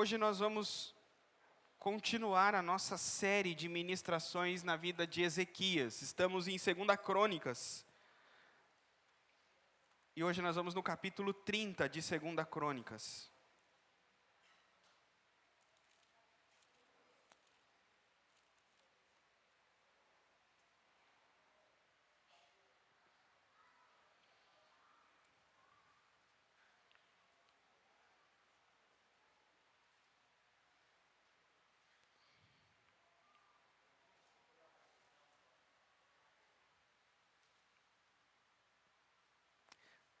Hoje nós vamos continuar a nossa série de ministrações na vida de Ezequias. Estamos em 2 Crônicas. E hoje nós vamos no capítulo 30 de 2 Crônicas.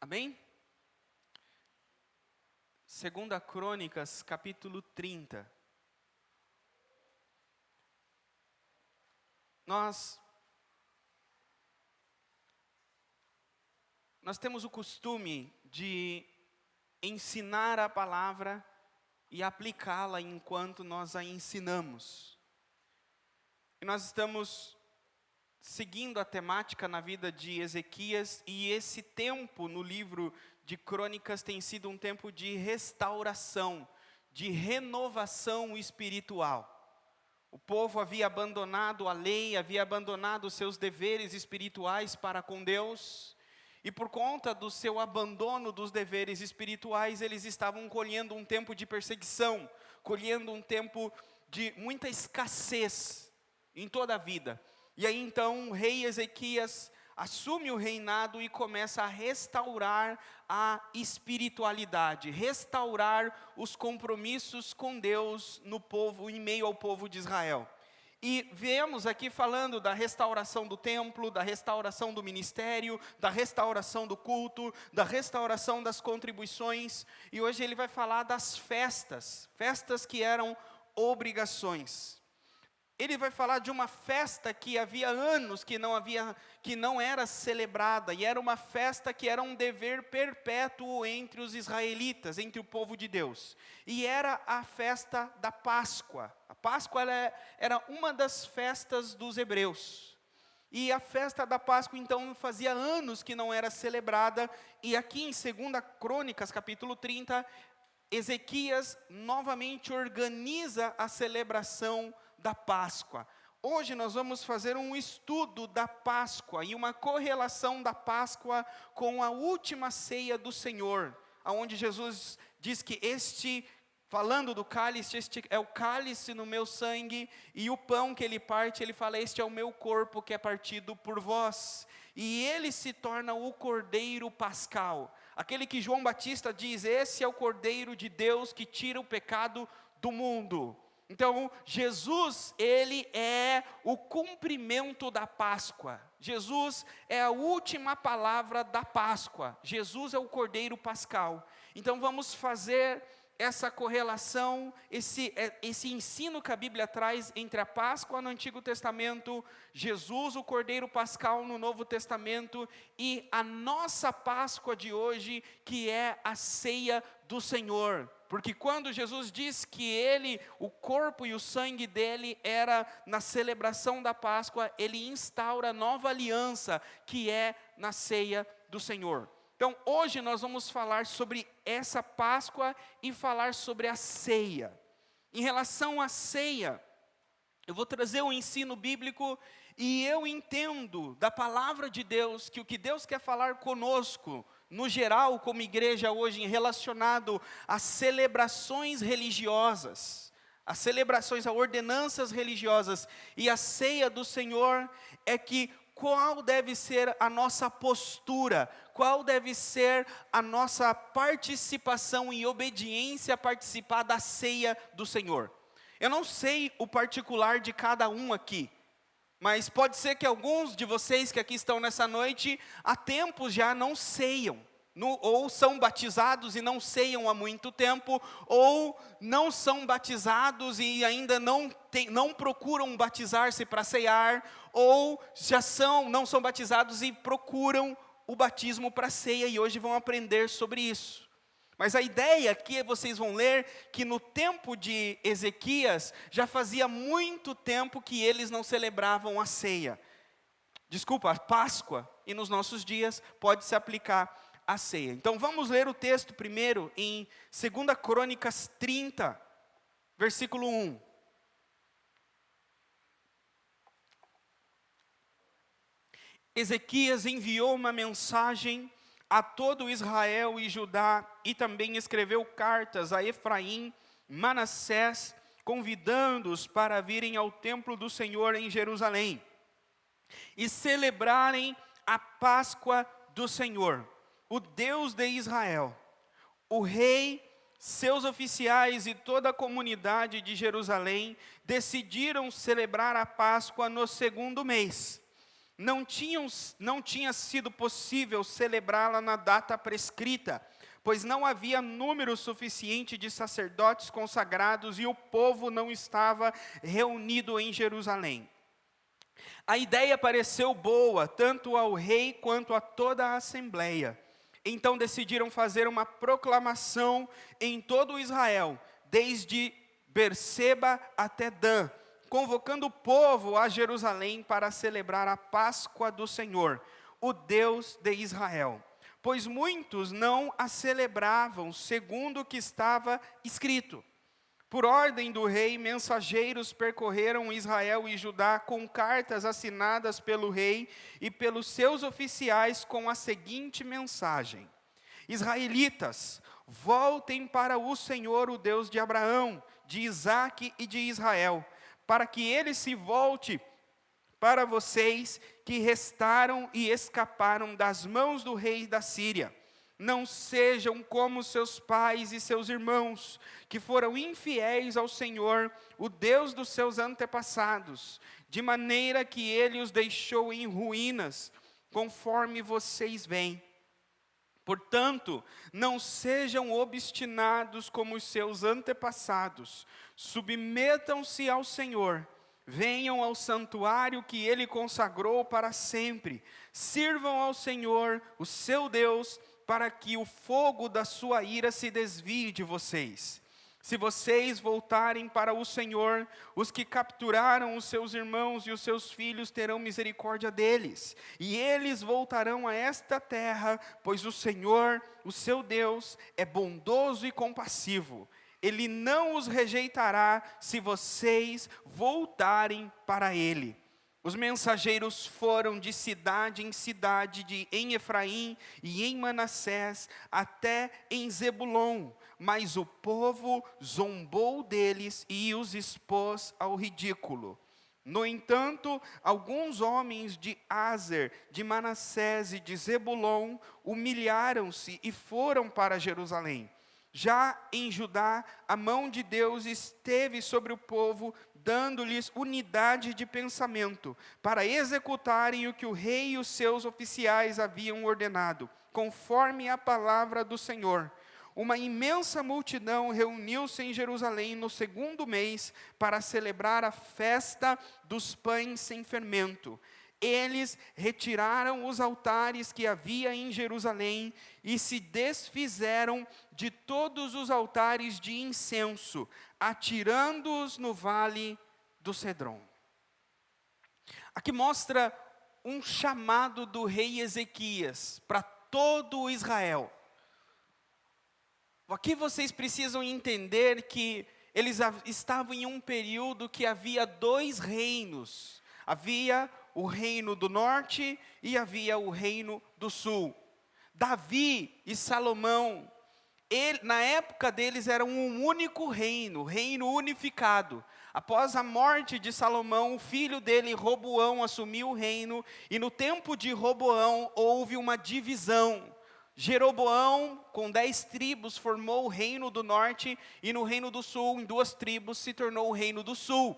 Amém? 2 Crônicas, capítulo 30. Nós temos o costume de ensinar a palavra e aplicá-la enquanto nós a ensinamos. E nós estamos seguindo a temática na vida de Ezequias, e esse tempo no livro de Crônicas tem sido um tempo de restauração, de renovação espiritual. O povo havia abandonado a lei, havia abandonado os seus deveres espirituais para com Deus, e por conta do seu abandono dos deveres espirituais, eles estavam colhendo um tempo de perseguição, colhendo um tempo de muita escassez em toda a vida. E aí então o rei Ezequias assume o reinado e começa a restaurar a espiritualidade, restaurar os compromissos com Deus no povo, em meio ao povo de Israel. E vemos aqui falando da restauração do templo, da restauração do ministério, da restauração do culto, da restauração das contribuições. E hoje ele vai falar das festas que eram obrigações. Ele vai falar de uma festa que havia anos que não era celebrada, e era uma festa que era um dever perpétuo entre os israelitas, entre o povo de Deus. E era a festa da Páscoa. A Páscoa era uma das festas dos hebreus. E a festa da Páscoa, então, fazia anos que não era celebrada. E aqui em 2 Crônicas, capítulo 30, Ezequias novamente organiza a celebração da Páscoa. Hoje nós vamos fazer um estudo da Páscoa e uma correlação da Páscoa com a última ceia do Senhor, onde Jesus diz que falando do cálice, este é o cálice no meu sangue, e o pão que ele parte, ele fala, este é o meu corpo que é partido por vós. E ele se torna o Cordeiro Pascal, aquele que João Batista diz, esse é o Cordeiro de Deus que tira o pecado do mundo. Então, Jesus, ele é o cumprimento da Páscoa. Jesus é a última palavra da Páscoa. Jesus é o Cordeiro Pascal. Então, vamos fazer essa correlação, esse ensino que a Bíblia traz entre a Páscoa no Antigo Testamento, Jesus, o Cordeiro Pascal no Novo Testamento, e a nossa Páscoa de hoje, que é a ceia do Senhor. Porque quando Jesus diz que o corpo e o sangue dele era na celebração da Páscoa, ele instaura nova aliança, que é na ceia do Senhor. Então, hoje nós vamos falar sobre essa Páscoa e falar sobre a ceia. Em relação à ceia, eu vou trazer um ensino bíblico, e eu entendo da palavra de Deus que o que Deus quer falar conosco, no geral, como igreja hoje, relacionado às celebrações religiosas, às ordenanças religiosas e a ceia do Senhor, é que qual deve ser a nossa postura, qual deve ser a nossa participação e obediência a participar da ceia do Senhor. Eu não sei o particular de cada um aqui, mas pode ser que alguns de vocês que aqui estão nessa noite, há tempos já não ceiam, ou são batizados e não ceiam há muito tempo, ou não são batizados e ainda não procuram batizar-se para ceiar, ou não são batizados e procuram o batismo para ceia, e hoje vão aprender sobre isso. Mas a ideia aqui, vocês vão ler que no tempo de Ezequias, já fazia muito tempo que eles não celebravam a ceia. A Páscoa, e nos nossos dias pode se aplicar a ceia. Então vamos ler o texto primeiro em 2 Crônicas 30, versículo 1. Ezequias enviou uma mensagem a todo Israel e Judá, e também escreveu cartas a Efraim, Manassés, convidando-os para virem ao templo do Senhor em Jerusalém e celebrarem a Páscoa do Senhor, o Deus de Israel. O rei, seus oficiais e toda a comunidade de Jerusalém decidiram celebrar a Páscoa no segundo mês. Não tinha sido possível celebrá-la na data prescrita, pois não havia número suficiente de sacerdotes consagrados e o povo não estava reunido em Jerusalém. A ideia pareceu boa, tanto ao rei quanto a toda a assembleia. Então decidiram fazer uma proclamação em todo Israel, desde Berseba até Dan, convocando o povo a Jerusalém para celebrar a Páscoa do Senhor, o Deus de Israel. Pois muitos não a celebravam segundo o que estava escrito. Por ordem do rei, mensageiros percorreram Israel e Judá com cartas assinadas pelo rei e pelos seus oficiais com a seguinte mensagem: Israelitas, voltem para o Senhor, o Deus de Abraão, de Isaque e de Israel, para que ele se volte para vocês que restaram e escaparam das mãos do rei da Síria. Não sejam como seus pais e seus irmãos, que foram infiéis ao Senhor, o Deus dos seus antepassados, de maneira que ele os deixou em ruínas, conforme vocês veem. Portanto, não sejam obstinados como os seus antepassados, submetam-se ao Senhor, venham ao santuário que ele consagrou para sempre, sirvam ao Senhor, o seu Deus, para que o fogo da sua ira se desvie de vocês. Se vocês voltarem para o Senhor, os que capturaram os seus irmãos e os seus filhos terão misericórdia deles, e eles voltarão a esta terra, pois o Senhor, o seu Deus, é bondoso e compassivo. Ele não os rejeitará se vocês voltarem para Ele. Os mensageiros foram de cidade em cidade, em Efraim e em Manassés, até em Zebulon, mas o povo zombou deles e os expôs ao ridículo. No entanto, alguns homens de Aser, de Manassés e de Zebulon humilharam-se e foram para Jerusalém. Já em Judá, a mão de Deus esteve sobre o povo, dando-lhes unidade de pensamento, para executarem o que o rei e os seus oficiais haviam ordenado, conforme a palavra do Senhor. Uma imensa multidão reuniu-se em Jerusalém no segundo mês, para celebrar a festa dos pães sem fermento. Eles retiraram os altares que havia em Jerusalém e se desfizeram de todos os altares de incenso, atirando-os no vale do Cedron. Aqui mostra um chamado do rei Ezequias para todo Israel. Aqui vocês precisam entender que eles estavam em um período que havia dois reinos. Havia o reino do norte e havia o reino do sul. Davi e Salomão, na época deles era um único reino unificado. Após a morte de Salomão, o filho dele, Roboão, assumiu o reino, e no tempo de Roboão houve uma divisão. Jeroboão, com 10 tribos, formou o reino do norte, e no reino do sul, em 2 tribos, se tornou o reino do sul.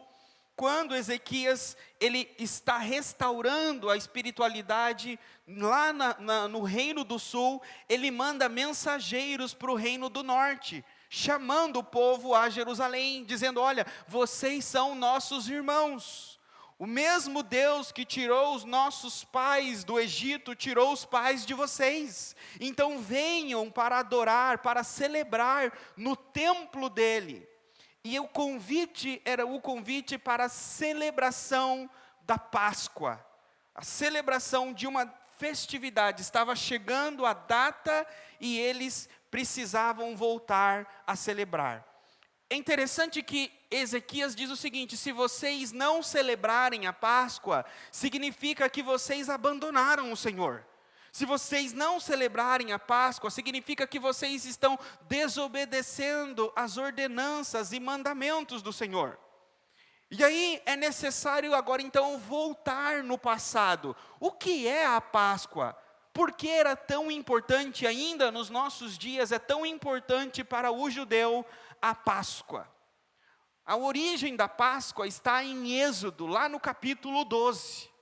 Quando Ezequias ele está restaurando a espiritualidade lá no reino do sul, ele manda mensageiros para o reino do norte, chamando o povo a Jerusalém, dizendo: olha, vocês são nossos irmãos. O mesmo Deus que tirou os nossos pais do Egito, tirou os pais de vocês. Então venham para adorar, para celebrar no templo dele. E o convite era o convite para a celebração da Páscoa. A celebração de uma festividade. Estava chegando a data e eles precisavam voltar a celebrar. É interessante que Ezequias diz o seguinte: se vocês não celebrarem a Páscoa, significa que vocês abandonaram o Senhor. Se vocês não celebrarem a Páscoa, significa que vocês estão desobedecendo as ordenanças e mandamentos do Senhor. E aí é necessário agora então voltar no passado. O que é a Páscoa? Por que era tão importante ainda nos nossos dias, é tão importante para o judeu a Páscoa? A origem da Páscoa está em Êxodo, lá no capítulo 12.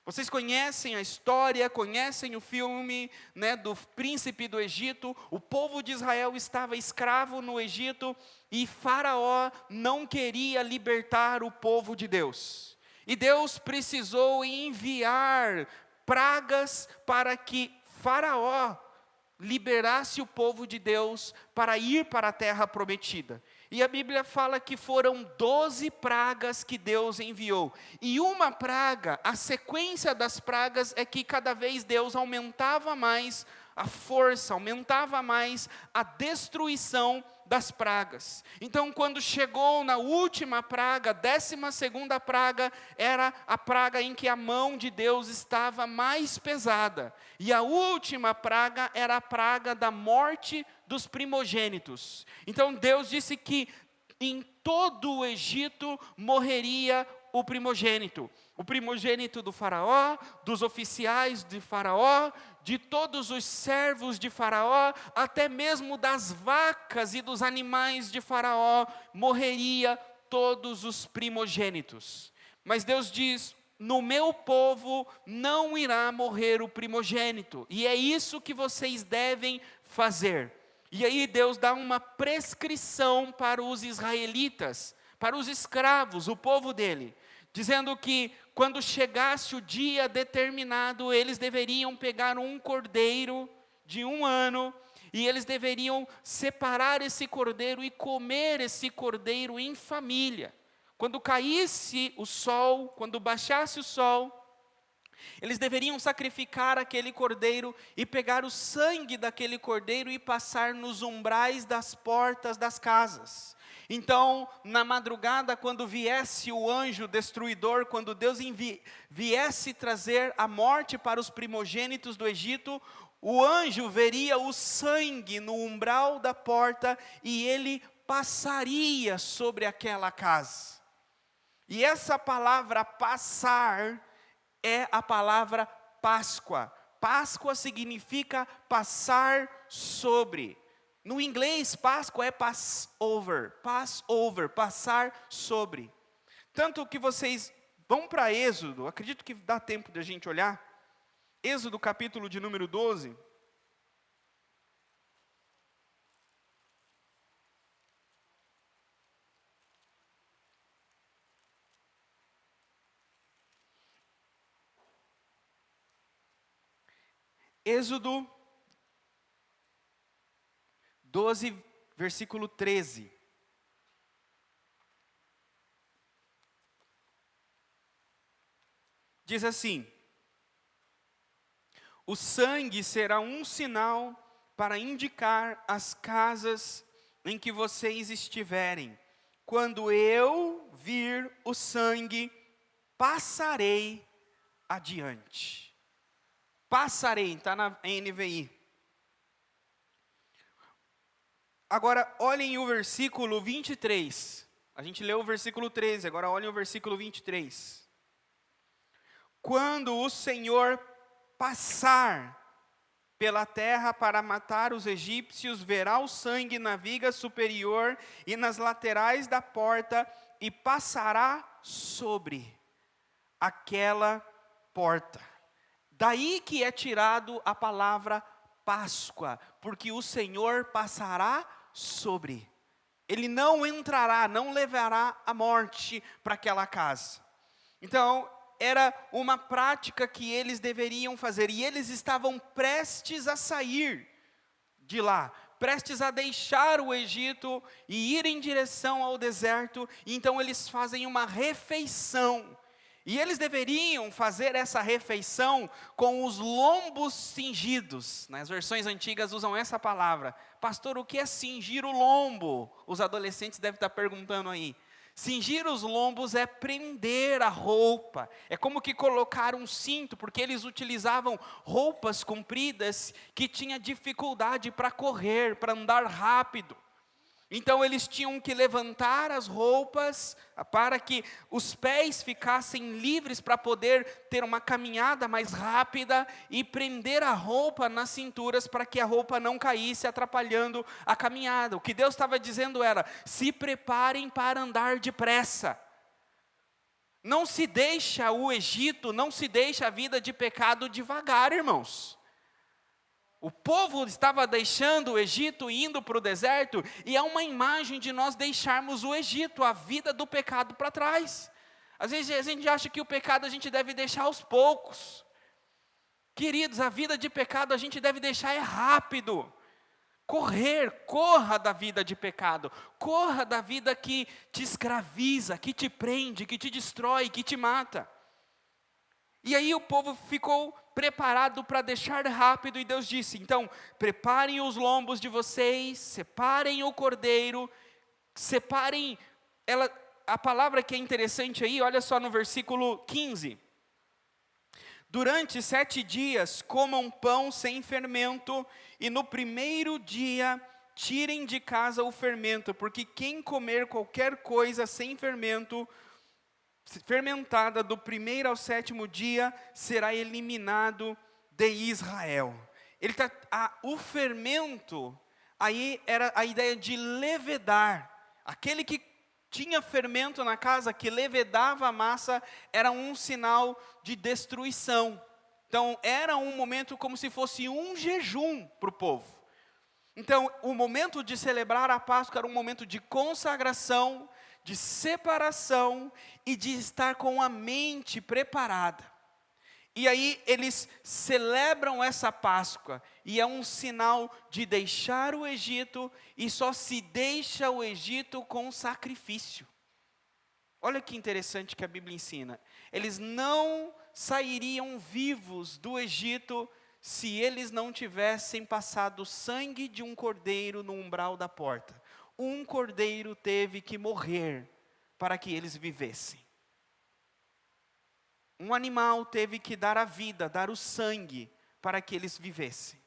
Vocês conhecem a história, conhecem o filme, né, do príncipe do Egito. O povo de Israel estava escravo no Egito e Faraó não queria libertar o povo de Deus. E Deus precisou enviar pragas para que Faraó liberasse o povo de Deus para ir para a terra prometida. E a Bíblia fala que foram 12 pragas que Deus enviou. E uma praga, a sequência das pragas é que cada vez Deus aumentava mais a força, aumentava mais a destruição das pragas. Então, quando chegou na última praga, 12ª praga, era a praga em que a mão de Deus estava mais pesada. E a última praga era a praga da morte dos primogênitos. Então, Deus disse que em todo o Egito morreria o primogênito do faraó, dos oficiais de faraó, de todos os servos de faraó, até mesmo das vacas e dos animais de faraó, morreria todos os primogênitos. Mas Deus diz: no meu povo não irá morrer o primogênito, e é isso que vocês devem fazer. E aí Deus dá uma prescrição para os israelitas, para os escravos, o povo dele, dizendo que quando chegasse o dia determinado, eles deveriam pegar um cordeiro de 1 ano, e eles deveriam separar esse cordeiro e comer esse cordeiro em família. Quando caísse o sol, quando baixasse o sol, eles deveriam sacrificar aquele cordeiro e pegar o sangue daquele cordeiro e passar nos umbrais das portas das casas. Então, na madrugada, quando viesse o anjo destruidor, quando Deus viesse trazer a morte para os primogênitos do Egito, o anjo veria o sangue no umbral da porta e ele passaria sobre aquela casa. E essa palavra passar é a palavra Páscoa. Páscoa significa passar sobre. No inglês, Páscoa é Passover, passar sobre. Tanto que vocês vão para Êxodo, acredito que dá tempo de a gente olhar. Êxodo capítulo de número 12. Êxodo 12, versículo 13. Diz assim: o sangue será um sinal para indicar as casas em que vocês estiverem. Quando eu vir o sangue, passarei adiante. Passarei, está na NVI. Agora, olhem o versículo 23. A gente leu o versículo 13, agora olhem o versículo 23. Quando o Senhor passar pela terra para matar os egípcios, verá o sangue na viga superior e nas laterais da porta, e passará sobre aquela porta. Daí que é tirado a palavra Páscoa, porque o Senhor passará sobre. Ele não entrará, não levará a morte para aquela casa. Então, era uma prática que eles deveriam fazer, e eles estavam prestes a sair de lá, prestes a deixar o Egito e ir em direção ao deserto. Então eles fazem uma refeição, E eles deveriam fazer essa refeição com os lombos cingidos. Nas versões antigas usam essa palavra. Pastor, o que é cingir o lombo? Os adolescentes devem estar perguntando aí. Cingir os lombos é prender a roupa. É como que colocar um cinto, porque eles utilizavam roupas compridas que tinha dificuldade para correr, para andar rápido. Então eles tinham que levantar as roupas para que os pés ficassem livres para poder ter uma caminhada mais rápida e prender a roupa nas cinturas para que a roupa não caísse, atrapalhando a caminhada. O que Deus estava dizendo era: se preparem para andar depressa. Não se deixa o Egito, não se deixa a vida de pecado devagar, irmãos. O povo estava deixando o Egito e indo para o deserto, e é uma imagem de nós deixarmos o Egito, a vida do pecado para trás. Às vezes a gente acha que o pecado a gente deve deixar aos poucos. Queridos, a vida de pecado a gente deve deixar rápido. Corra da vida de pecado, corra da vida que te escraviza, que te prende, que te destrói, que te mata. E aí o povo ficou preparado para deixar rápido, e Deus disse: então, preparem os lombos de vocês, separem o cordeiro, separem, a palavra que é interessante aí, olha só no versículo 15. Durante 7 dias comam pão sem fermento, e no primeiro dia tirem de casa o fermento, porque quem comer qualquer coisa sem fermento, fermentada do 1º ao 7º dia, será eliminado de Israel. O fermento, aí era a ideia de levedar. Aquele que tinha fermento na casa, que levedava a massa, era um sinal de destruição. Então era um momento como se fosse um jejum para o povo. Então o momento de celebrar a Páscoa era um momento de consagração, de separação e de estar com a mente preparada. E aí eles celebram essa Páscoa, e é um sinal de deixar o Egito, e só se deixa o Egito com sacrifício. Olha que interessante que a Bíblia ensina. Eles não sairiam vivos do Egito se eles não tivessem passado o sangue de um cordeiro no umbral da porta. Um cordeiro teve que morrer para que eles vivessem. Um animal teve que dar a vida, dar o sangue, para que eles vivessem.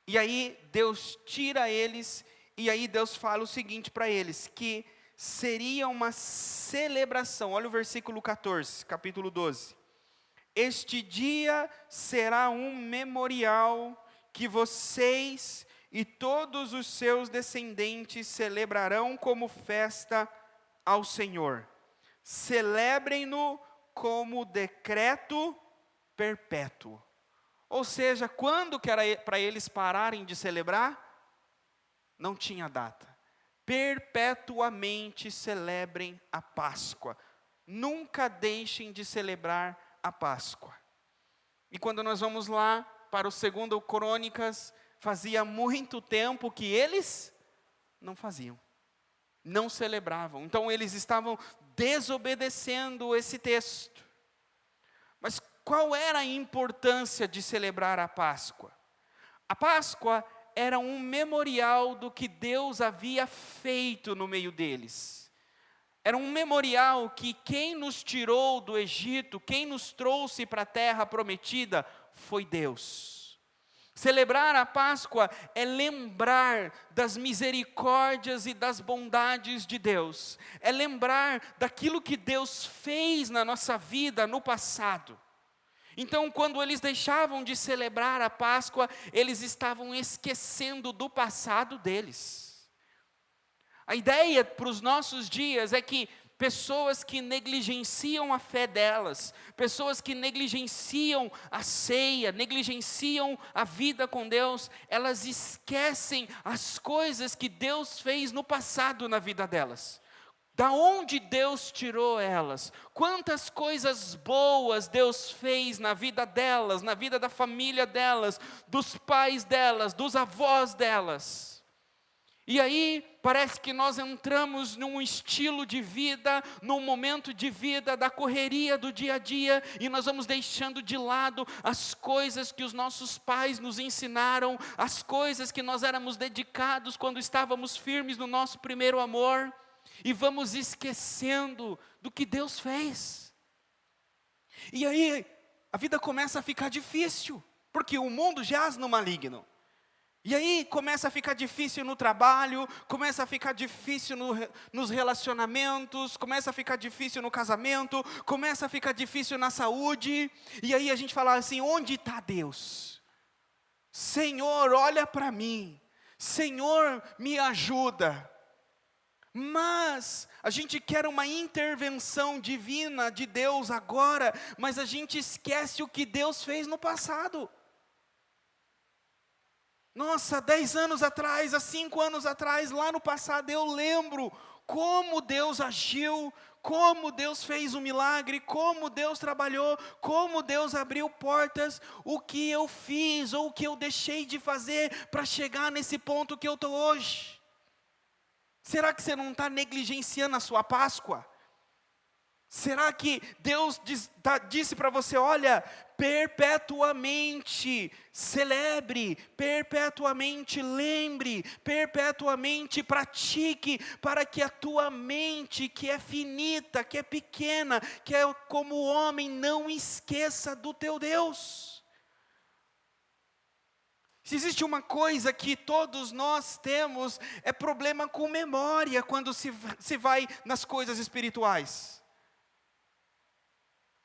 E aí Deus tira eles, e aí Deus fala o seguinte para eles, que seria uma celebração. Olha o versículo 14, capítulo 12. Este dia será um memorial que vocês e todos os seus descendentes celebrarão como festa ao Senhor. Celebrem-no como decreto perpétuo. Ou seja, quando que era para eles pararem de celebrar? Não tinha data. Perpetuamente celebrem a Páscoa. Nunca deixem de celebrar a Páscoa. E quando nós vamos lá para o 2 Crônicas, fazia muito tempo que eles não faziam, não celebravam. Então eles estavam desobedecendo esse texto. Mas qual era a importância de celebrar a Páscoa? A Páscoa era um memorial do que Deus havia feito no meio deles. Era um memorial que quem nos tirou do Egito, quem nos trouxe para a terra prometida, foi Deus. Celebrar a Páscoa é lembrar das misericórdias e das bondades de Deus. É lembrar daquilo que Deus fez na nossa vida no passado. Então, quando eles deixavam de celebrar a Páscoa, eles estavam esquecendo do passado deles. A ideia para os nossos dias é que pessoas que negligenciam a fé delas, pessoas que negligenciam a ceia, negligenciam a vida com Deus, elas esquecem as coisas que Deus fez no passado na vida delas. Da onde Deus tirou elas? Quantas coisas boas Deus fez na vida delas, na vida da família delas, dos pais delas, dos avós delas. E aí, Parece que nós entramos num estilo de vida, num momento de vida da correria do dia a dia, e nós vamos deixando de lado as coisas que os nossos pais nos ensinaram, as coisas que nós éramos dedicados quando estávamos firmes no nosso primeiro amor, e vamos esquecendo do que Deus fez. E aí, a vida começa a ficar difícil, porque o mundo jaz no maligno. E aí começa a ficar difícil no trabalho, começa a ficar difícil nos relacionamentos, começa a ficar difícil no casamento, começa a ficar difícil na saúde. E aí a gente fala assim, onde está Deus? Senhor, olha para mim. Senhor, me ajuda. Mas a gente quer uma intervenção divina de Deus agora, mas a gente esquece o que Deus fez no passado. Nossa, 10 anos atrás, há 5 anos atrás, lá no passado, eu lembro como Deus agiu, como Deus fez um milagre, como Deus trabalhou, como Deus abriu portas, o que eu fiz ou o que eu deixei de fazer para chegar nesse ponto que eu estou hoje. Será que você não está negligenciando a sua Páscoa? Será que Deus disse para você, olha, perpetuamente celebre, perpetuamente lembre, perpetuamente pratique, para que a tua mente, que é finita, que é pequena, que é como o homem, não esqueça do teu Deus. Se existe uma coisa que todos nós temos, é problema com memória, quando se vai nas coisas espirituais.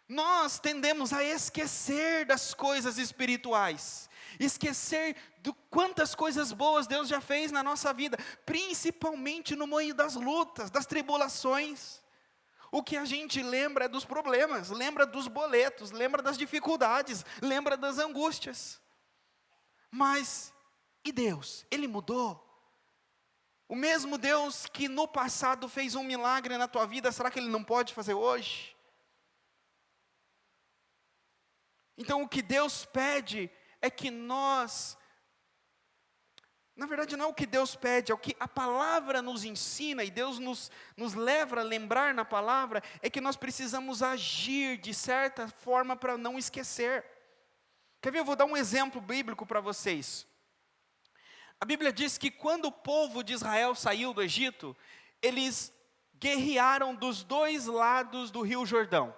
Nós tendemos a esquecer das coisas espirituais, esquecer de quantas coisas boas Deus já fez na nossa vida, principalmente no meio das lutas, das tribulações. O que a gente lembra é dos problemas, lembra dos boletos, lembra das dificuldades, lembra das angústias. Mas, e Deus? Ele mudou? O mesmo Deus que no passado fez um milagre na tua vida, será que Ele não pode fazer hoje? Então o que Deus pede é que nós, na verdade não é o que Deus pede, é o que a palavra nos ensina, e Deus nos leva a lembrar na palavra, é que nós precisamos agir de certa forma para não esquecer. Quer ver, eu vou dar um exemplo bíblico para vocês. A Bíblia diz que quando o povo de Israel saiu do Egito, eles guerrearam dos dois lados do rio Jordão.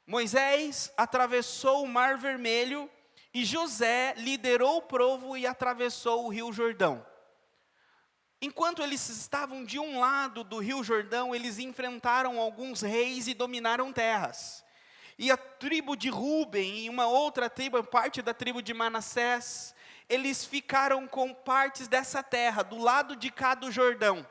Moisés atravessou o Mar Vermelho e José liderou o povo e atravessou o rio Jordão. Enquanto eles estavam de um lado do rio Jordão, eles enfrentaram alguns reis e dominaram terras. E a tribo de Ruben e uma outra tribo, parte da tribo de Manassés, eles ficaram com partes dessa terra, do lado de cá do Jordão.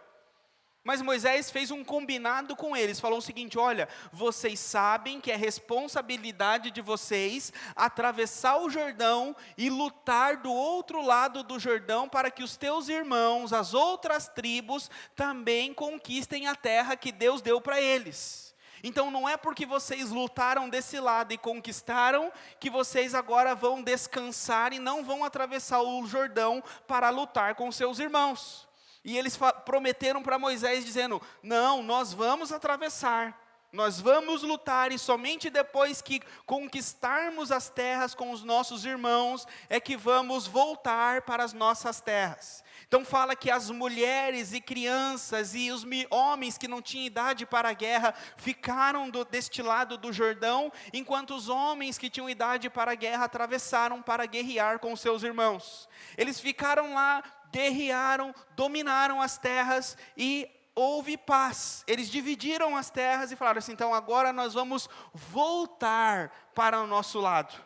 Mas Moisés fez um combinado com eles, falou o seguinte, olha, vocês sabem que é responsabilidade de vocês atravessar o Jordão e lutar do outro lado do Jordão para que os teus irmãos, as outras tribos, também conquistem a terra que Deus deu para eles. Então não é porque vocês lutaram desse lado e conquistaram, que vocês agora vão descansar e não vão atravessar o Jordão para lutar com seus irmãos. E eles prometeram para Moisés dizendo, não, nós vamos atravessar, nós vamos lutar e somente depois que conquistarmos as terras com os nossos irmãos, é que vamos voltar para as nossas terras. Então fala que as mulheres e crianças e os homens que não tinham idade para a guerra, ficaram deste lado do Jordão, enquanto os homens que tinham idade para a guerra, atravessaram para guerrear com seus irmãos. Eles ficaram lá, guerrearam, dominaram as terras e houve paz. Eles dividiram as terras e falaram assim, então agora nós vamos voltar para o nosso lado.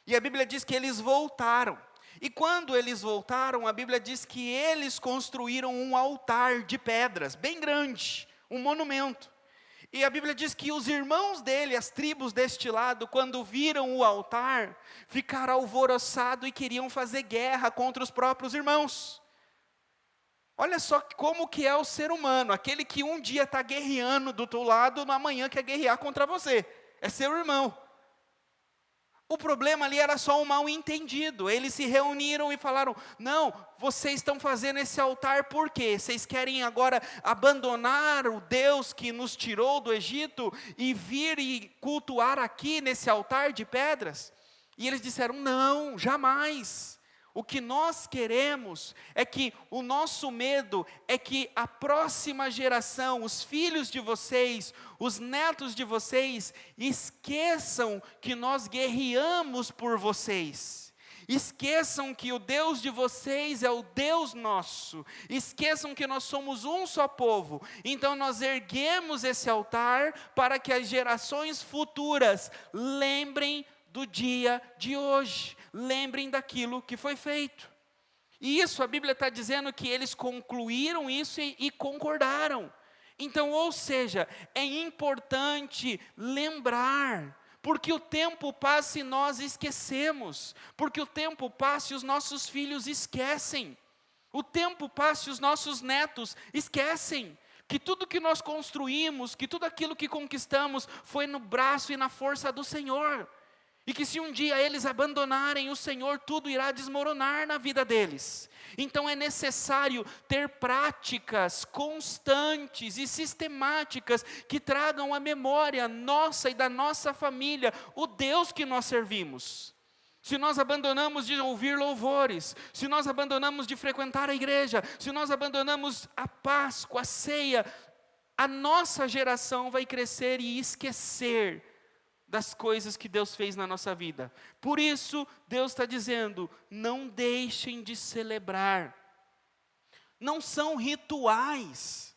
E a Bíblia diz que eles voltaram. E quando eles voltaram, a Bíblia diz que eles construíram um altar de pedras, bem grande, um monumento. E a Bíblia diz que os irmãos dele, as tribos deste lado, quando viram o altar, ficaram alvoroçados e queriam fazer guerra contra os próprios irmãos. Olha só como que é o ser humano, aquele que um dia está guerreando do teu lado, amanhã quer guerrear contra você, é seu irmão. O problema ali era só um mal entendido. Eles se reuniram e falaram: não, vocês estão fazendo esse altar por quê? Vocês querem agora abandonar o Deus que nos tirou do Egito e vir e cultuar aqui nesse altar de pedras? E eles disseram: não, jamais. O que nós queremos é que o nosso medo é que a próxima geração, os filhos de vocês, os netos de vocês, esqueçam que nós guerreamos por vocês. Esqueçam que o Deus de vocês é o Deus nosso. Esqueçam que nós somos um só povo. Então nós erguemos esse altar para que as gerações futuras lembrem do dia de hoje, lembrem daquilo que foi feito. E isso, a Bíblia está dizendo que eles concluíram isso e concordaram. Então, ou seja, é importante lembrar, porque o tempo passa e nós esquecemos, porque o tempo passa e os nossos filhos esquecem, o tempo passa e os nossos netos esquecem, que tudo que nós construímos, que tudo aquilo que conquistamos, foi no braço e na força do Senhor. E que se um dia eles abandonarem o Senhor, tudo irá desmoronar na vida deles. Então é necessário ter práticas constantes e sistemáticas que tragam à memória nossa e da nossa família o Deus que nós servimos. Se nós abandonamos de ouvir louvores, se nós abandonamos de frequentar a igreja, se nós abandonamos a Páscoa, a ceia, a nossa geração vai crescer e esquecer das coisas que Deus fez na nossa vida. Por isso, Deus está dizendo: não deixem de celebrar. Não são rituais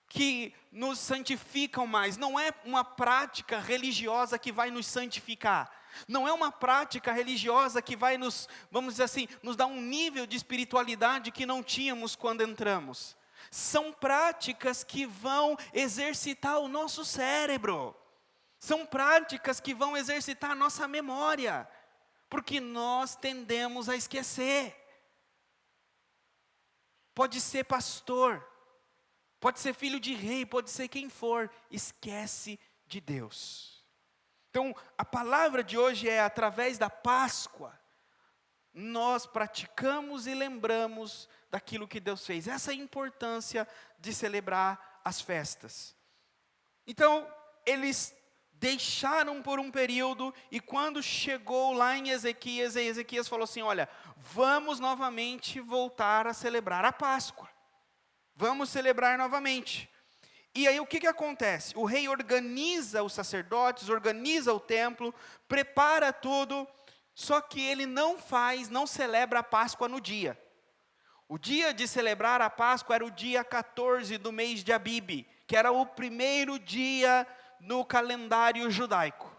que nos santificam mais, não é uma prática religiosa que vai nos santificar. Não é uma prática religiosa que vai nos, vamos dizer assim, nos dar um nível de espiritualidade que não tínhamos quando entramos. São práticas que vão exercitar o nosso cérebro. São práticas que vão exercitar a nossa memória, porque nós tendemos a esquecer. Pode ser pastor, pode ser filho de rei, pode ser quem for, esquece de Deus. Então, a palavra de hoje é: através da Páscoa, nós praticamos e lembramos daquilo que Deus fez. Essa é a importância de celebrar as festas. Então, eles deixaram por um período, e quando chegou lá em Ezequias, Ezequias falou assim: olha, vamos novamente voltar a celebrar a Páscoa. Vamos celebrar novamente. E aí o que acontece? O rei organiza os sacerdotes, organiza o templo, prepara tudo, só que ele não celebra a Páscoa no dia. O dia de celebrar a Páscoa era o dia 14 do mês de Abibe, que era o primeiro dia no calendário judaico.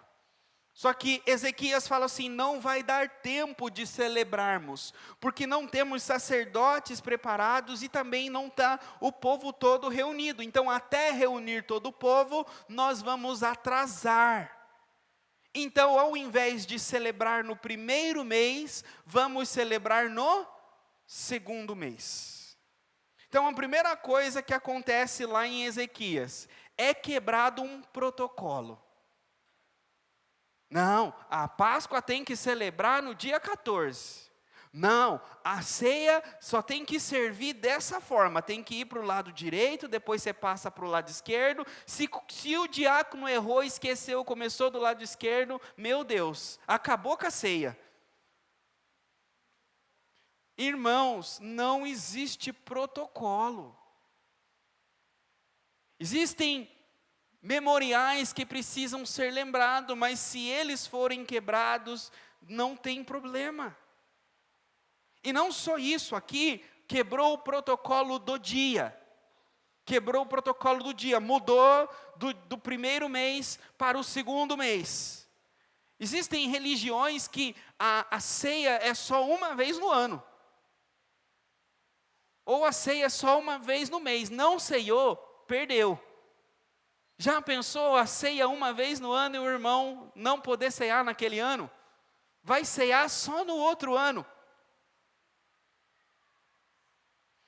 Só que Ezequias fala assim: não vai dar tempo de celebrarmos, porque não temos sacerdotes preparados e também não está o povo todo reunido. Então, até reunir todo o povo, nós vamos atrasar. Então, ao invés de celebrar no primeiro mês, vamos celebrar no segundo mês. Então, a primeira coisa que acontece lá em Ezequias: é quebrado um protocolo. Não, a Páscoa tem que celebrar no dia 14. Não, a ceia só tem que servir dessa forma. Tem que ir para o lado direito, depois você passa para o lado esquerdo. Se o diácono errou, esqueceu, começou do lado esquerdo, meu Deus, acabou com a ceia. Irmãos, não existe protocolo. Existem memoriais que precisam ser lembrados, mas se eles forem quebrados, não tem problema. E não só isso, aqui quebrou o protocolo do dia. Quebrou o protocolo do dia, mudou do primeiro mês para o segundo mês. Existem religiões que a ceia é só uma vez no ano. Ou a ceia é só uma vez no mês. Não ceiou, perdeu. Já pensou a ceia uma vez no ano e o irmão não poder ceiar naquele ano? Vai ceiar só no outro ano.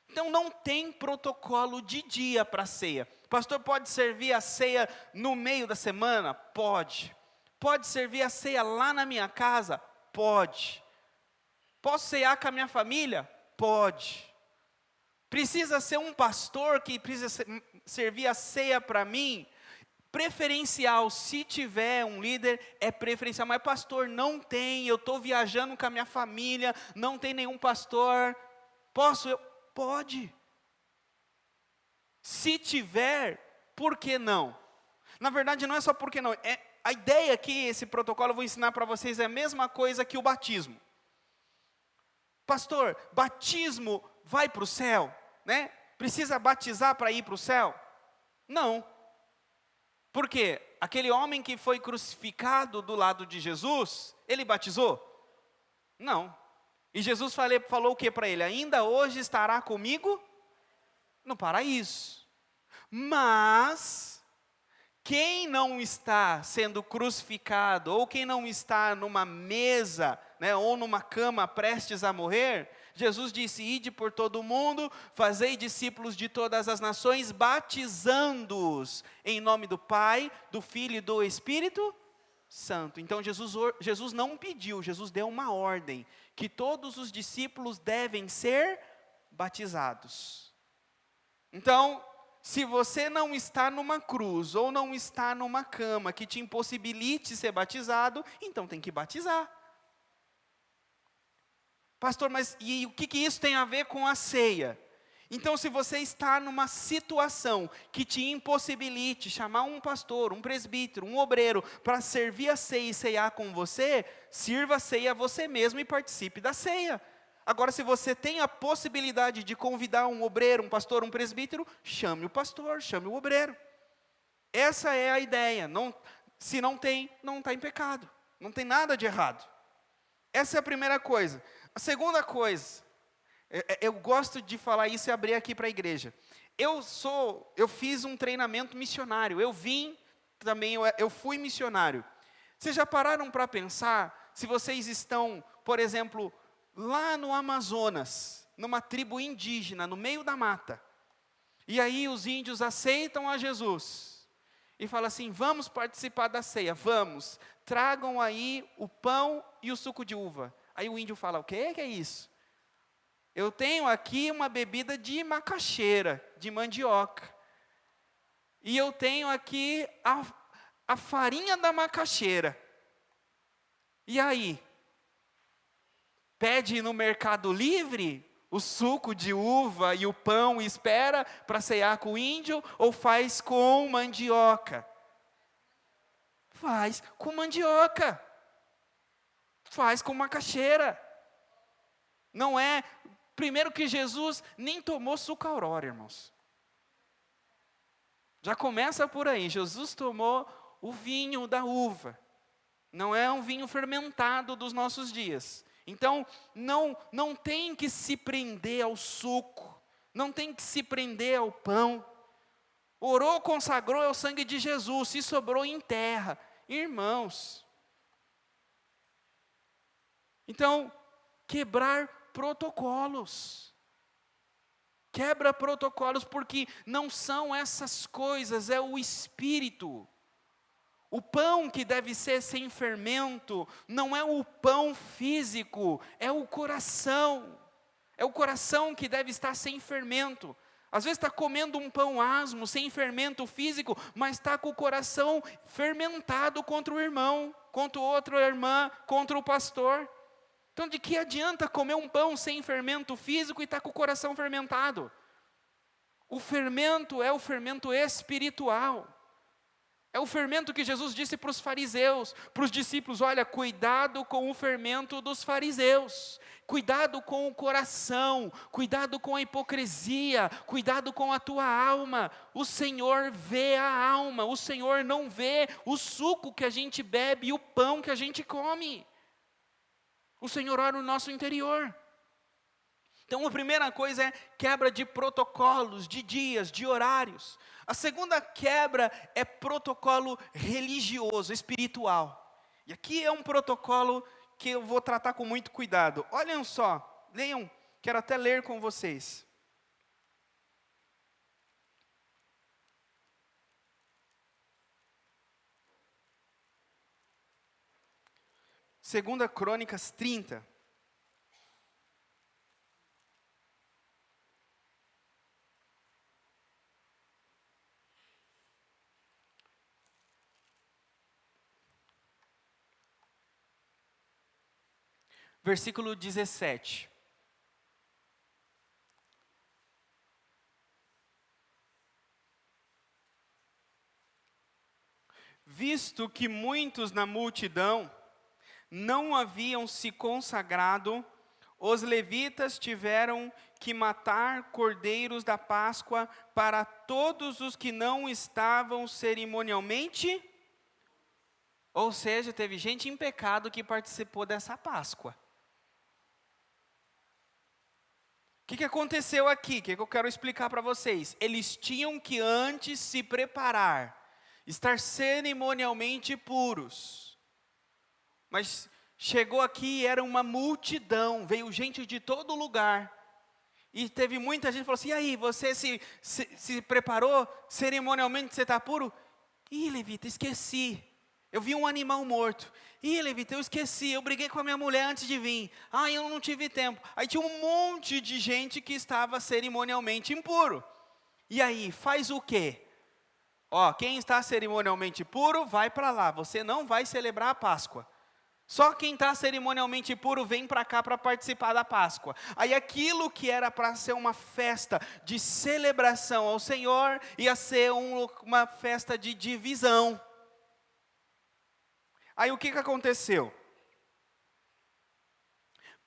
Então não tem protocolo de dia para a ceia. Pastor, pode servir a ceia no meio da semana? Pode. Pode servir a ceia lá na minha casa? Pode. Posso cear com a minha família? Pode. Precisa ser um pastor que precisa servir a ceia para mim? Preferencial, se tiver um líder, é preferencial. Mas pastor, não tem, eu estou viajando com a minha família, não tem nenhum pastor. Posso? Pode. Se tiver, por que não? Na verdade, não é só porque não. A ideia aqui, esse protocolo, eu vou ensinar para vocês, é a mesma coisa que o batismo. Pastor, batismo vai para o céu? Né? Precisa batizar para ir para o céu? Não. Por quê? Aquele homem que foi crucificado do lado de Jesus, ele batizou? Não. E Jesus falou o que para ele? Ainda hoje estará comigo no paraíso. Mas quem não está sendo crucificado, ou quem não está numa mesa, né, ou numa cama prestes a morrer, Jesus disse: ide por todo o mundo, fazei discípulos de todas as nações, batizando-os em nome do Pai, do Filho e do Espírito Santo. Então Jesus não pediu, Jesus deu uma ordem, que todos os discípulos devem ser batizados. Então, se você não está numa cruz, ou não está numa cama que te impossibilite ser batizado, então tem que batizar. Pastor, mas e o que isso tem a ver com a ceia? Então, se você está numa situação que te impossibilite chamar um pastor, um presbítero, um obreiro, para servir a ceia e ceiar com você, sirva a ceia você mesmo e participe da ceia. Agora, se você tem a possibilidade de convidar um obreiro, um pastor, um presbítero, chame o pastor, chame o obreiro. Essa é a ideia. Se não tem, não está em pecado. Não tem nada de errado. Essa é a primeira coisa. A segunda coisa, eu gosto de falar isso e abrir aqui para a igreja. Eu fiz um treinamento missionário. Eu fui missionário. Vocês já pararam para pensar se vocês estão, por exemplo, lá no Amazonas, numa tribo indígena, no meio da mata, e aí os índios aceitam a Jesus, e falam assim: vamos participar da ceia, vamos, tragam aí o pão e o suco de uva. Aí o índio fala: o que é isso? Eu tenho aqui uma bebida de macaxeira, de mandioca, e eu tenho aqui a farinha da macaxeira. E aí? Pede no Mercado Livre o suco de uva e o pão e espera para cear com o índio, ou faz com mandioca? Faz com mandioca. Faz com macaxeira. Não é. Primeiro que Jesus nem tomou suco Aurora, irmãos. Já começa por aí. Jesus tomou o vinho da uva. Não é um vinho fermentado dos nossos dias. Então, não tem que se prender ao suco, não tem que se prender ao pão. Orou, consagrou, é o sangue de Jesus, se sobrou, enterra. Irmãos, então, quebrar protocolos. Quebra protocolos, porque não são essas coisas, é o Espírito. O pão que deve ser sem fermento, não é o pão físico, é o coração. É o coração que deve estar sem fermento. Às vezes está comendo um pão asmo, sem fermento físico, mas está com o coração fermentado contra o irmão, contra outra irmã, contra o pastor. Então, de que adianta comer um pão sem fermento físico e estar com o coração fermentado? O fermento é o fermento espiritual. É o fermento que Jesus disse para os fariseus, para os discípulos: olha, cuidado com o fermento dos fariseus, cuidado com o coração, cuidado com a hipocrisia, cuidado com a tua alma. O Senhor vê a alma, o Senhor não vê o suco que a gente bebe e o pão que a gente come. O Senhor olha o nosso interior. Então, a primeira coisa é quebra de protocolos, de dias, de horários. A segunda quebra é protocolo religioso, espiritual. E aqui é um protocolo que eu vou tratar com muito cuidado. Olhem só, leiam, quero até ler com vocês. 2 Crônicas 30. Versículo 17. Visto que muitos na multidão não haviam se consagrado, os levitas tiveram que matar cordeiros da Páscoa para todos os que não estavam cerimonialmente. Ou seja, teve gente em pecado que participou dessa Páscoa. O que aconteceu aqui? O que eu quero explicar para vocês? Eles tinham que antes se preparar, estar cerimonialmente puros. Mas chegou aqui e era uma multidão, veio gente de todo lugar. E teve muita gente que falou assim: e aí, você se preparou? Cerimonialmente você está puro? Ih, levita, esqueci. Eu vi um animal morto. Ih, levita, eu esqueci, eu briguei com a minha mulher antes de vir. Ah, eu não tive tempo. Aí tinha um monte de gente que estava cerimonialmente impuro. E aí, faz o quê? Ó, quem está cerimonialmente puro, vai para lá. Você não vai celebrar a Páscoa. Só quem está cerimonialmente puro vem para cá para participar da Páscoa. Aí aquilo que era para ser uma festa de celebração ao Senhor, ia ser uma festa de divisão. Aí o que aconteceu?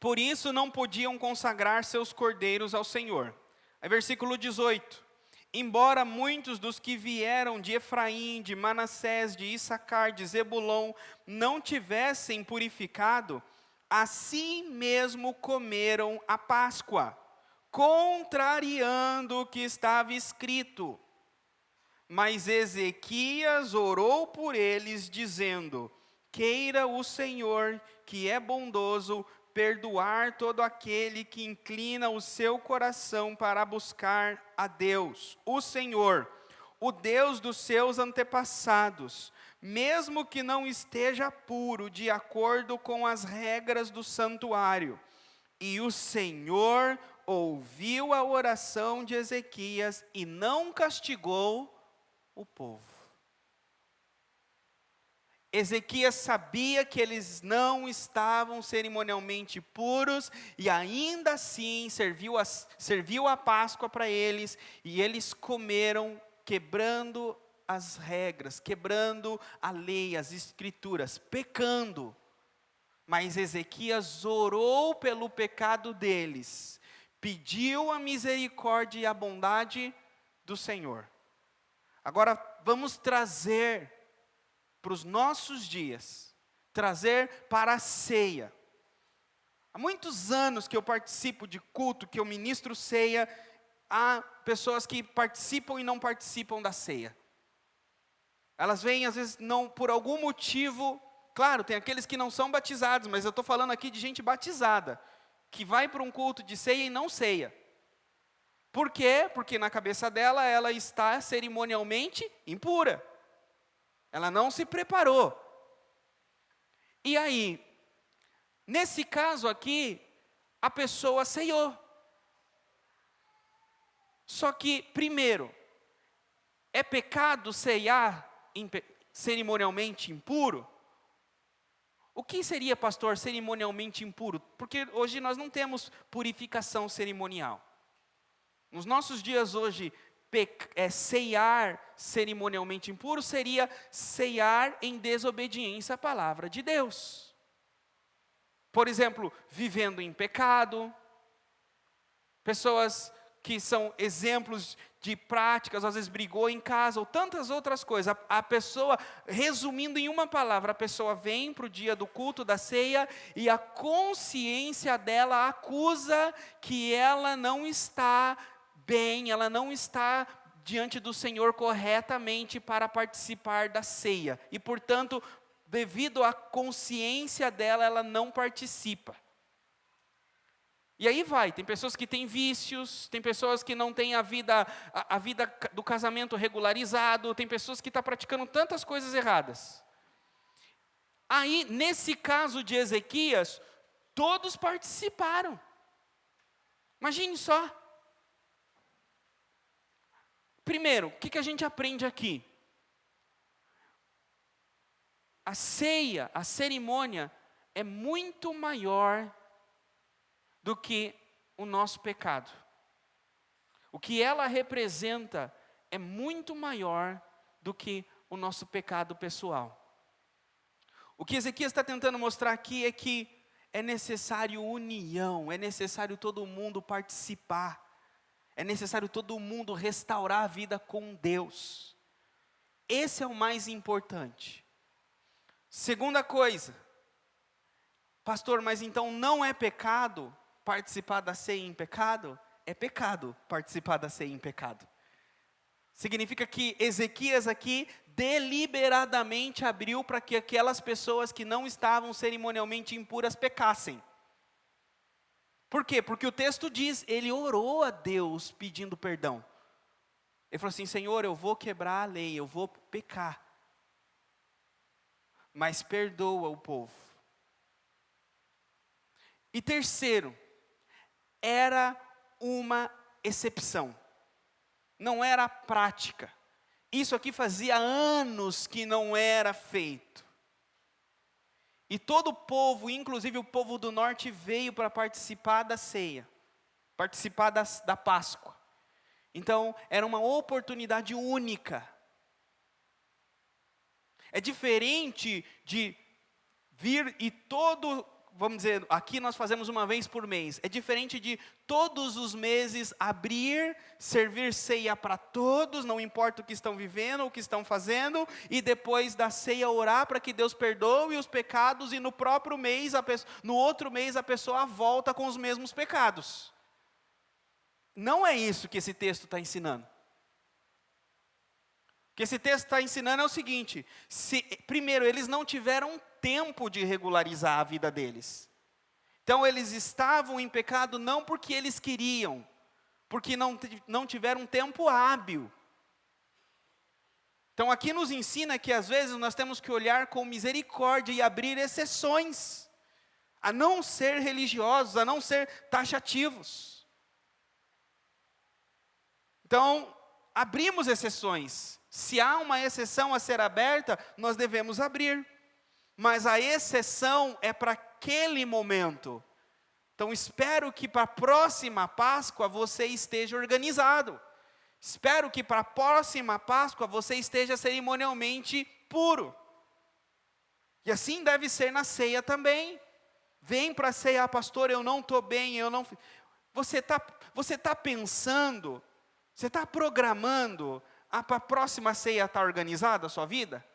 Por isso não podiam consagrar seus cordeiros ao Senhor. Aí versículo 18. Embora muitos dos que vieram de Efraim, de Manassés, de Issacar, de Zebulon, não tivessem purificado, assim mesmo comeram a Páscoa, contrariando o que estava escrito. Mas Ezequias orou por eles, dizendo: queira o Senhor, que é bondoso, perdoar todo aquele que inclina o seu coração para buscar a Deus, o Senhor, o Deus dos seus antepassados, mesmo que não esteja puro de acordo com as regras do santuário. E o Senhor ouviu a oração de Ezequias e não castigou o povo. Ezequias sabia que eles não estavam cerimonialmente puros, e ainda assim serviu a Páscoa para eles, e eles comeram quebrando as regras, quebrando a lei, as escrituras, pecando. Mas Ezequias orou pelo pecado deles, pediu a misericórdia e a bondade do Senhor. Agora vamos trazer para os nossos dias, trazer para a ceia. Há muitos anos que eu participo de culto, que eu ministro ceia, há pessoas que participam e não participam da ceia. Elas vêm às vezes não por algum motivo, claro, tem aqueles que não são batizados, mas eu estou falando aqui de gente batizada, que vai para um culto de ceia e não ceia. Por quê? Porque na cabeça dela, ela está cerimonialmente impura. Ela não se preparou. E aí, nesse caso aqui, a pessoa ceiou. Só que, primeiro, é pecado ceiar cerimonialmente impuro? O que seria, pastor, cerimonialmente impuro? Porque hoje nós não temos purificação cerimonial. Nos nossos dias hoje, ceiar cerimonialmente impuro seria ceiar em desobediência à palavra de Deus. Por exemplo, vivendo em pecado, pessoas que são exemplos de práticas, às vezes brigou em casa, ou tantas outras coisas. A pessoa, resumindo em uma palavra, a pessoa vem para o dia do culto, da ceia, e a consciência dela acusa que ela não está bem, ela não está diante do Senhor corretamente para participar da ceia. E, portanto, devido à consciência dela, ela não participa. E aí vai, tem pessoas que têm vícios, tem pessoas que não têm a vida do casamento regularizado, tem pessoas que estão praticando tantas coisas erradas. Aí, nesse caso de Ezequias, todos participaram. Imagine só. Primeiro, o que a gente aprende aqui? A ceia, a cerimônia, é muito maior do que o nosso pecado. O que ela representa é muito maior do que o nosso pecado pessoal. O que Ezequias está tentando mostrar aqui é que é necessário união, é necessário todo mundo participar, é necessário todo mundo restaurar a vida com Deus. Esse é o mais importante. Segunda coisa, pastor, mas então não é pecado participar da ceia em pecado? É pecado participar da ceia em pecado. Significa que Ezequias aqui deliberadamente abriu para que aquelas pessoas que não estavam cerimonialmente impuras pecassem. Por quê? Porque o texto diz, ele orou a Deus pedindo perdão. Ele falou assim, Senhor, eu vou quebrar a lei, eu vou pecar. Mas perdoa o povo. E terceiro, era uma exceção. Não era prática. Isso aqui fazia anos que não era feito. E todo o povo, inclusive o povo do norte, veio para participar da ceia, participar da Páscoa. Então, era uma oportunidade única. É diferente de vir e vamos dizer, aqui nós fazemos uma vez por mês. É diferente de todos os meses abrir, servir ceia para todos, não importa o que estão vivendo, o que estão fazendo, e depois da ceia orar para que Deus perdoe os pecados, e no próprio mês, no outro mês a pessoa volta com os mesmos pecados. Não é isso que esse texto está ensinando. O que esse texto está ensinando é o seguinte: primeiro, eles não tiveram tempo de regularizar a vida deles. Então eles estavam em pecado não porque eles queriam, porque não tiveram tempo hábil. Então aqui nos ensina que às vezes nós temos que olhar com misericórdia e abrir exceções, a não ser religiosos, a não ser taxativos. Então, abrimos exceções. Se há uma exceção a ser aberta, nós devemos abrir. Mas a exceção é para aquele momento. Então espero que para a próxima Páscoa você esteja organizado. Espero que para a próxima Páscoa você esteja cerimonialmente puro. E assim deve ser na ceia também. Vem para a ceia, pastor, eu não estou bem, eu não... Você tá pensando, você está programando para a próxima ceia estar organizada a sua vida?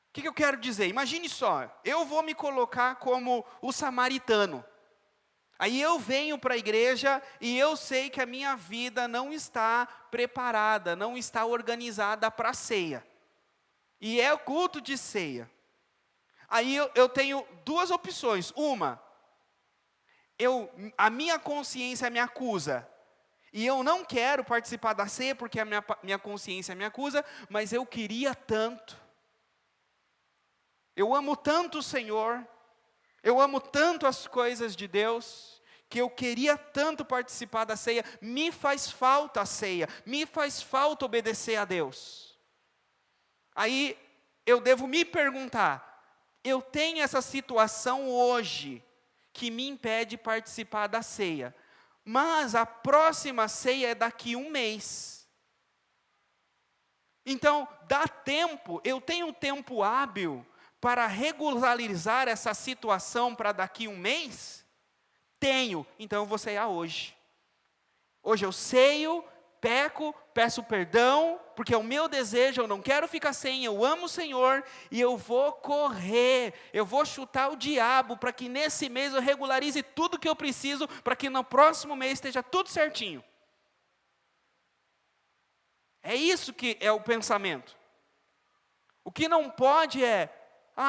O que eu quero dizer? Imagine só, eu vou me colocar como o samaritano. Aí eu venho para a igreja e eu sei que a minha vida não está preparada, não está organizada para a ceia. E é o culto de ceia. Aí eu tenho duas opções. Uma, a minha consciência me acusa. E eu não quero participar da ceia porque a minha consciência me acusa, mas eu queria tanto. Eu amo tanto o Senhor, eu amo tanto as coisas de Deus, que eu queria tanto participar da ceia. Me faz falta a ceia, me faz falta obedecer a Deus. Aí eu devo me perguntar, eu tenho essa situação hoje que me impede de participar da ceia, mas a próxima ceia é daqui um mês. Então, dá tempo, eu tenho tempo hábil para regularizar essa situação para daqui um mês? Tenho, então eu vou ceiar hoje. Hoje eu ceio, peco, peço perdão, porque é o meu desejo, eu não quero ficar sem, eu amo o Senhor, e eu vou correr, eu vou chutar o diabo, para que nesse mês eu regularize tudo que eu preciso, para que no próximo mês esteja tudo certinho. É isso que é o pensamento. O que não pode é,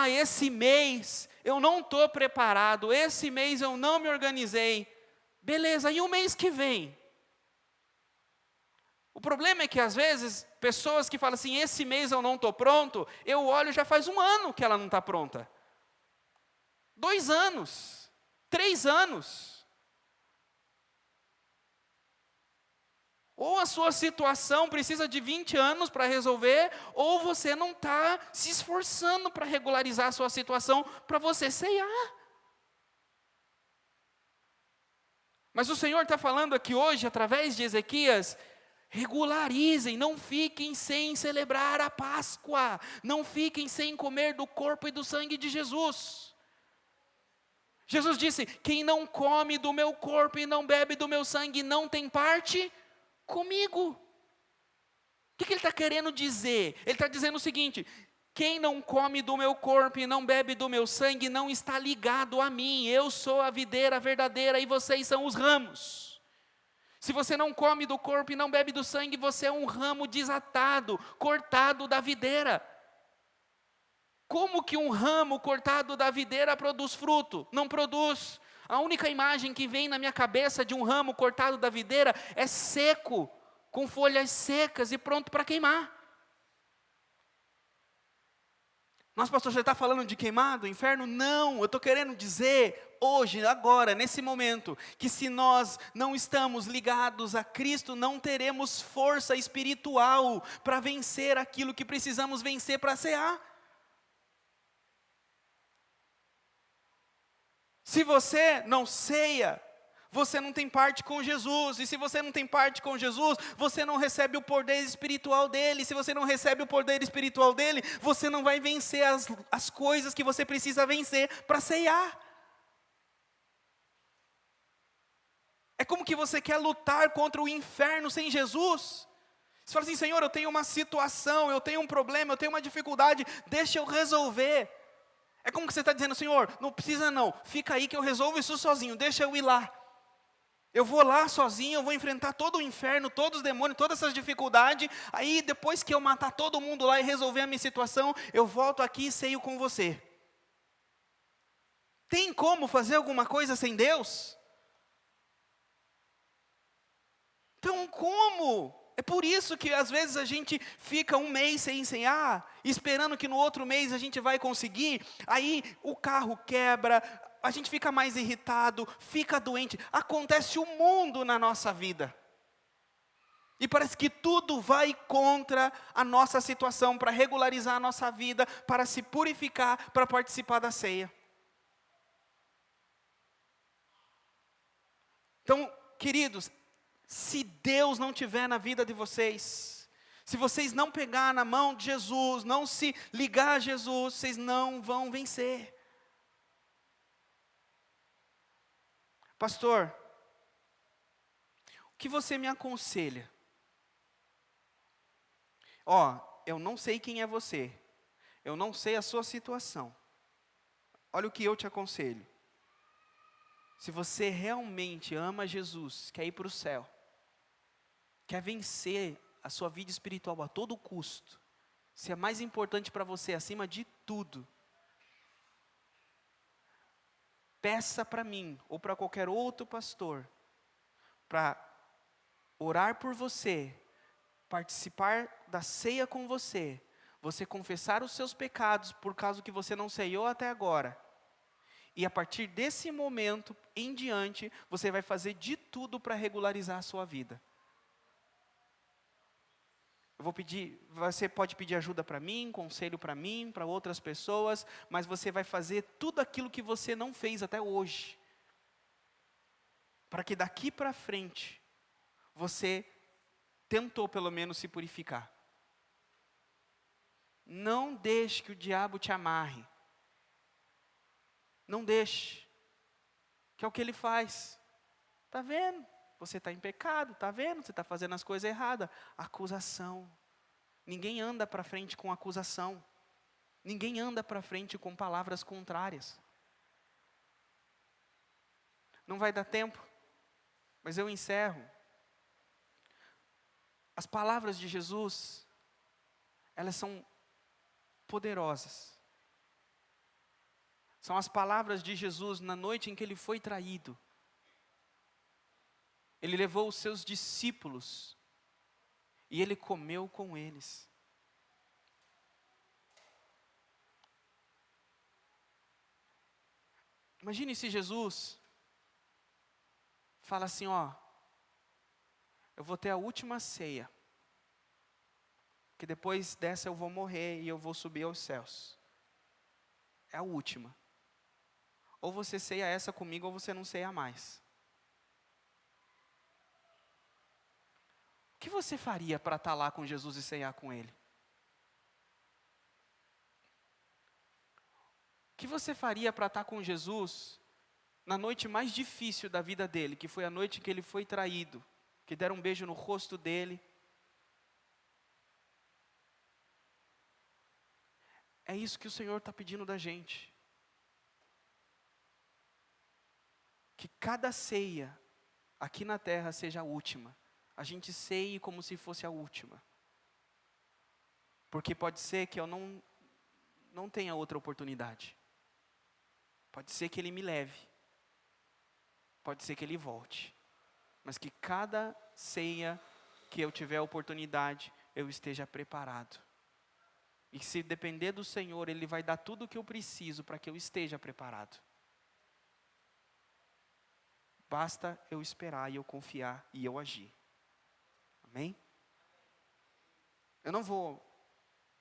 esse mês eu não estou preparado, esse mês eu não me organizei. Beleza, e o mês que vem? O problema é que às vezes, pessoas que falam assim, esse mês eu não estou pronto, eu olho já faz 1 ano que ela não está pronta. 2 anos, 3 anos. Ou a sua situação precisa de 20 anos para resolver, ou você não está se esforçando para regularizar a sua situação para você ceiar. Mas o Senhor está falando aqui hoje, através de Ezequias, regularizem, não fiquem sem celebrar a Páscoa, não fiquem sem comer do corpo e do sangue de Jesus. Jesus disse, quem não come do meu corpo e não bebe do meu sangue não tem parte comigo. O que ele está querendo dizer? Ele está dizendo o seguinte, quem não come do meu corpo e não bebe do meu sangue não está ligado a mim, eu sou a videira verdadeira e vocês são os ramos. Se você não come do corpo e não bebe do sangue, você é um ramo desatado, cortado da videira. Como que um ramo cortado da videira produz fruto? Não produz. A única imagem que vem na minha cabeça de um ramo cortado da videira é seco, com folhas secas e pronto para queimar. Nossa, pastor, você está falando de queimado, inferno? Não, eu estou querendo dizer hoje, agora, nesse momento, que se nós não estamos ligados a Cristo, não teremos força espiritual para vencer aquilo que precisamos vencer para cear. Se você não ceia, você não tem parte com Jesus. E se você não tem parte com Jesus, você não recebe o poder espiritual dele. Se você não recebe o poder espiritual dele, você não vai vencer as coisas que você precisa vencer para ceiar. É como que você quer lutar contra o inferno sem Jesus. Você fala assim, Senhor, eu tenho uma situação, eu tenho um problema, eu tenho uma dificuldade, deixa eu resolver. É como que você está dizendo, Senhor, não precisa não, fica aí que eu resolvo isso sozinho, deixa eu ir lá. Eu vou lá sozinho, eu vou enfrentar todo o inferno, todos os demônios, todas essas dificuldades, aí depois que eu matar todo mundo lá e resolver a minha situação, eu volto aqui e ceio com você. Tem como fazer alguma coisa sem Deus? Então como? É por isso que às vezes a gente fica 1 mês sem cear, esperando que no outro mês a gente vai conseguir, aí o carro quebra, a gente fica mais irritado, fica doente, acontece o mundo na nossa vida. E parece que tudo vai contra a nossa situação, para regularizar a nossa vida, para se purificar, para participar da ceia. Então, queridos, se Deus não estiver na vida de vocês, se vocês não pegar na mão de Jesus, não se ligar a Jesus, vocês não vão vencer. Pastor, o que você me aconselha? Eu não sei quem é você, eu não sei a sua situação. Olha o que eu te aconselho. Se você realmente ama Jesus, quer ir para o céu, quer vencer a sua vida espiritual a todo custo, se é mais importante para você acima de tudo, peça para mim ou para qualquer outro pastor, para orar por você, participar da ceia com você, você confessar os seus pecados por causa que você não ceiou até agora, e a partir desse momento em diante, você vai fazer de tudo para regularizar a sua vida. Eu vou pedir, você pode pedir ajuda para mim, conselho para mim, para outras pessoas, mas você vai fazer tudo aquilo que você não fez até hoje, para que daqui para frente, você tentou pelo menos se purificar. Não deixe que o diabo te amarre. Não deixe, que é o que ele faz. Está vendo? Você está em pecado, está vendo? Você está fazendo as coisas erradas. Acusação. Ninguém anda para frente com acusação. Ninguém anda para frente com palavras contrárias. Não vai dar tempo, mas eu encerro. As palavras de Jesus, elas são poderosas. São as palavras de Jesus na noite em que ele foi traído. Ele levou os seus discípulos e ele comeu com eles. Imagine se Jesus fala assim, ó, eu vou ter a última ceia, que depois dessa eu vou morrer e eu vou subir aos céus. É a última. Ou você ceia essa comigo, ou você não ceia mais. O que você faria para estar lá com Jesus e ceiar com Ele? O que você faria para estar com Jesus na noite mais difícil da vida dele, que foi a noite que ele foi traído, que deram um beijo no rosto dele? É isso que o Senhor está pedindo da gente. Que cada ceia aqui na terra seja a última. A gente ceie como se fosse a última. Porque pode ser que eu não tenha outra oportunidade. Pode ser que Ele me leve. Pode ser que Ele volte. Mas que cada ceia que eu tiver a oportunidade, eu esteja preparado. E se depender do Senhor, Ele vai dar tudo o que eu preciso para que eu esteja preparado. Basta eu esperar e eu confiar e eu agir. Amém? Eu não vou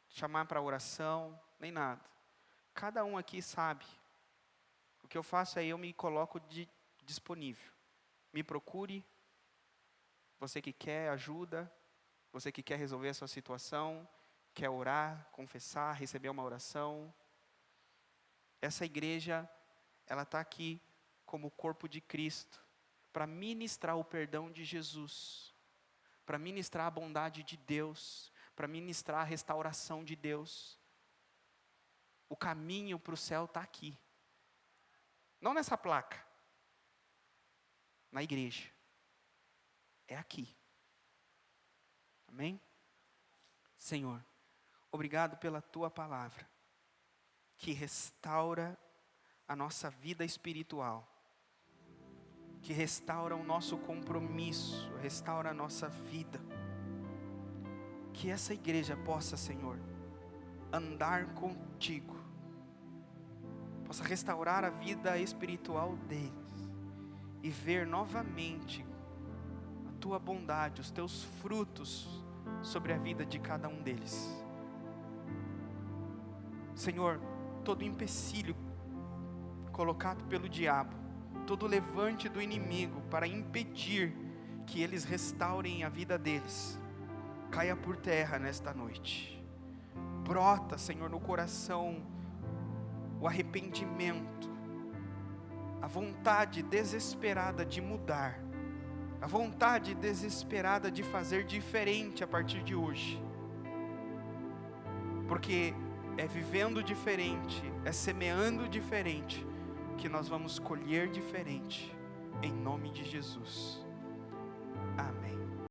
chamar para oração, nem nada. Cada um aqui sabe. O que eu faço é eu me coloco disponível. Me procure. Você que quer ajuda, você que quer resolver a sua situação, quer orar, confessar, receber uma oração. Essa igreja, ela está aqui como o corpo de Cristo, para ministrar o perdão de Jesus, para ministrar a bondade de Deus, para ministrar a restauração de Deus. O caminho para o céu está aqui. Não nessa placa. Na igreja. É aqui. Amém? Senhor, obrigado pela Tua palavra, que restaura a nossa vida espiritual, que restaura o nosso compromisso, restaura a nossa vida. Que essa igreja possa, Senhor, andar contigo, possa restaurar a vida espiritual deles e ver novamente a Tua bondade, os Teus frutos sobre a vida de cada um deles. Senhor, todo empecilho colocado pelo diabo, todo levante do inimigo para impedir que eles restaurem a vida deles, caia por terra nesta noite. Brota, Senhor, no coração o arrependimento, a vontade desesperada de mudar, a vontade desesperada de fazer diferente a partir de hoje. Porque é vivendo diferente, é semeando diferente, que nós vamos colher diferente, em nome de Jesus. Amém.